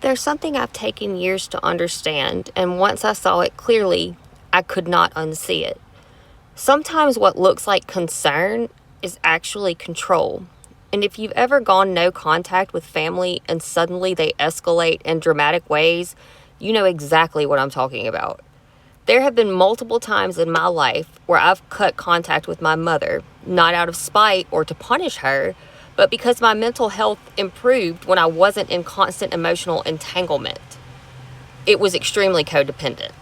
There's something I've taken years to understand, and once I saw it clearly, I could not unsee it. Sometimes what looks like concern is actually control. And if you've ever gone no contact with family and suddenly they escalate in dramatic ways, you know exactly what I'm talking about. There have been multiple times in my life where I've cut contact with my mother, not out of spite or to punish her, but because my mental health improved when I wasn't in constant emotional entanglement. It was extremely codependent.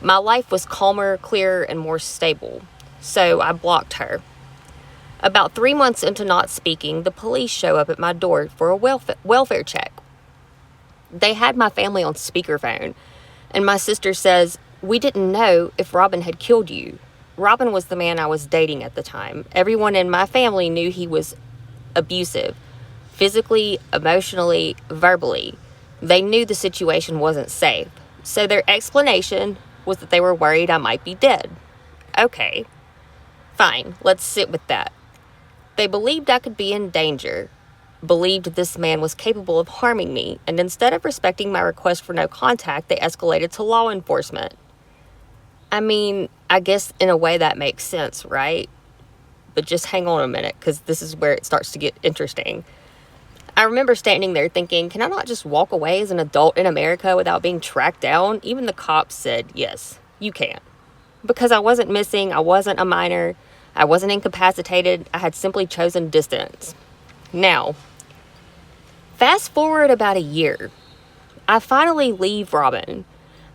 My life was calmer, clearer, and more stable, so I blocked her. About 3 months into not speaking, the police show up at my door for a welfare check. They had my family on speakerphone, and my sister says, "We didn't know if Robin had killed you." Robin was the man I was dating at the time. Everyone in my family knew he was abusive, physically, emotionally, verbally. They knew the situation wasn't safe, so their explanation was that they were worried I might be dead. Okay, fine, let's sit with that. They believed I could be in danger, believed this man was capable of harming me, and instead of respecting my request for no contact, they escalated to law enforcement. I mean, I guess in a way that makes sense, right? But just hang on a minute, because this is where it starts to get interesting. I remember standing there thinking, can I not just walk away as an adult in America without being tracked down? Even the cops said, yes, you can. Because I wasn't missing, I wasn't a minor, I wasn't incapacitated, I had simply chosen distance. Now, fast forward about a year. I finally leave Robin.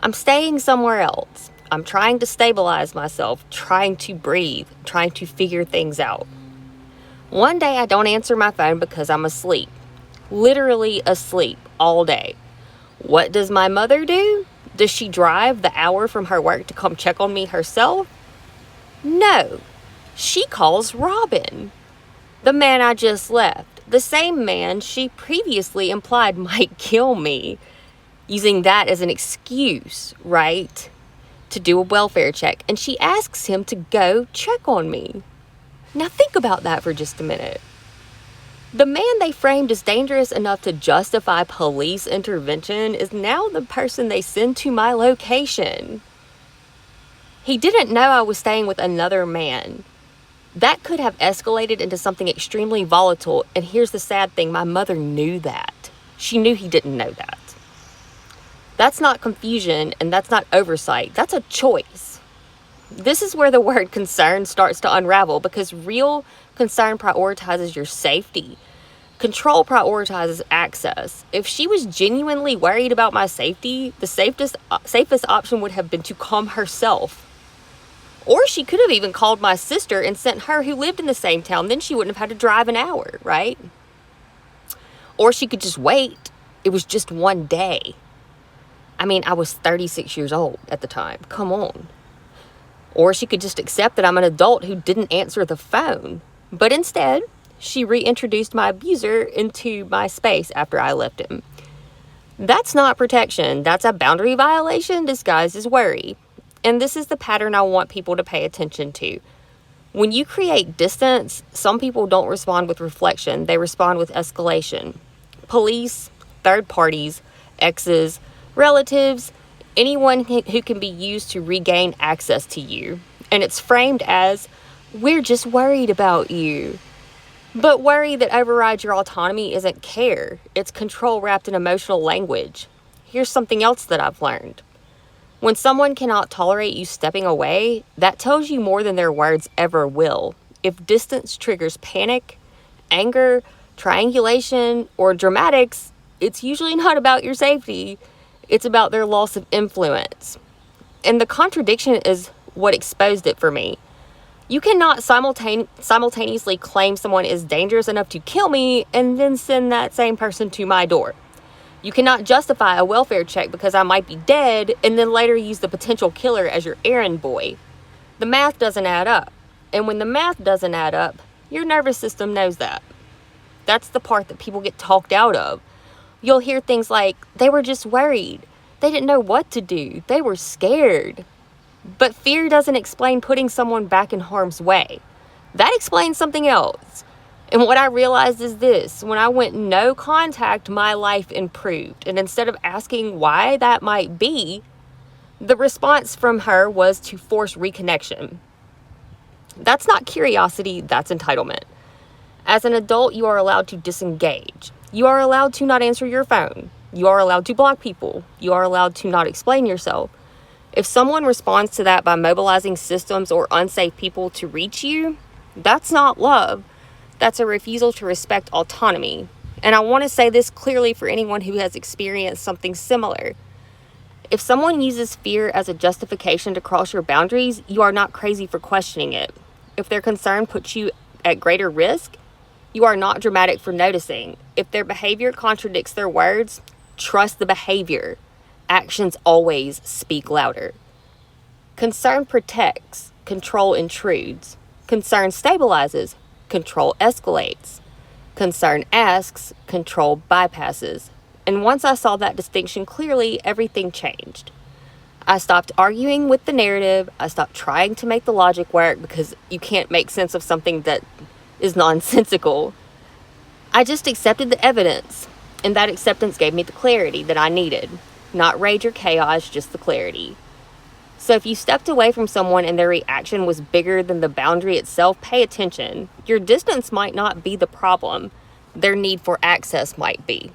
I'm staying somewhere else. I'm trying to stabilize myself, trying to breathe, trying to figure things out. One day I don't answer my phone because I'm asleep. Literally asleep all day. What does my mother do? Does she drive the hour from her work to come check on me herself? No. She calls Robin, the man I just left, the same man she previously implied might kill me, using that as an excuse, right, to do a welfare check. And she asks him to go check on me. Now think about that for just a minute. The man they framed as dangerous enough to justify police intervention is now the person they send to my location. He didn't know I was staying with another man. That could have escalated into something extremely volatile, and here's the sad thing, my mother knew that. She knew he didn't know that. That's not confusion, and that's not oversight. That's a choice. This is where the word concern starts to unravel, because real concern prioritizes your safety. Control prioritizes access. If she was genuinely worried about my safety, the safest option would have been to calm herself. Or she could have even called my sister and sent her, who lived in the same town. Then she wouldn't have had to drive an hour, right? Or she could just wait. It was just one day. I mean, I was 36 years old at the time. Come on. Or she could just accept that I'm an adult who didn't answer the phone. But instead, she reintroduced my abuser into my space after I left him. That's not protection. That's a boundary violation disguised as worry. And this is the pattern I want people to pay attention to. When you create distance, some people don't respond with reflection. They respond with escalation. Police, third parties, exes, relatives, anyone who can be used to regain access to you. And it's framed as, we're just worried about you. But worry that overrides your autonomy isn't care. It's control wrapped in emotional language. Here's something else that I've learned. When someone cannot tolerate you stepping away, that tells you more than their words ever will. If distance triggers panic, anger, triangulation, or dramatics, it's usually not about your safety. It's about their loss of influence. And the contradiction is what exposed it for me. You cannot simultaneously claim someone is dangerous enough to kill me and then send that same person to my door. You cannot justify a welfare check because I might be dead and then later use the potential killer as your errand boy. The math doesn't add up. And when the math doesn't add up, your nervous system knows that. That's the part that people get talked out of. You'll hear things like, they were just worried. They didn't know what to do. They were scared. But fear doesn't explain putting someone back in harm's way. That explains something else. And what I realized is this: when I went no contact, my life improved. And instead of asking why that might be, the response from her was to force reconnection. That's not curiosity, that's entitlement. As an adult, you are allowed to disengage. You are allowed to not answer your phone. You are allowed to block people. You are allowed to not explain yourself. If someone responds to that by mobilizing systems or unsafe people to reach you, that's not love. That's a refusal to respect autonomy. And I want to say this clearly for anyone who has experienced something similar. If someone uses fear as a justification to cross your boundaries, you are not crazy for questioning it. If their concern puts you at greater risk, you are not dramatic for noticing. If their behavior contradicts their words, trust the behavior. Actions always speak louder. Concern protects, control intrudes. Concern stabilizes, control escalates. Concern asks, control bypasses. And once I saw that distinction clearly, everything changed. I stopped arguing with the narrative. I stopped trying to make the logic work, because you can't make sense of something that is nonsensical. I just accepted the evidence, and that acceptance gave me the clarity that I needed. Not rage or chaos, just the clarity. So if you stepped away from someone and their reaction was bigger than the boundary itself, pay attention. Your distance might not be the problem. Their need for access might be.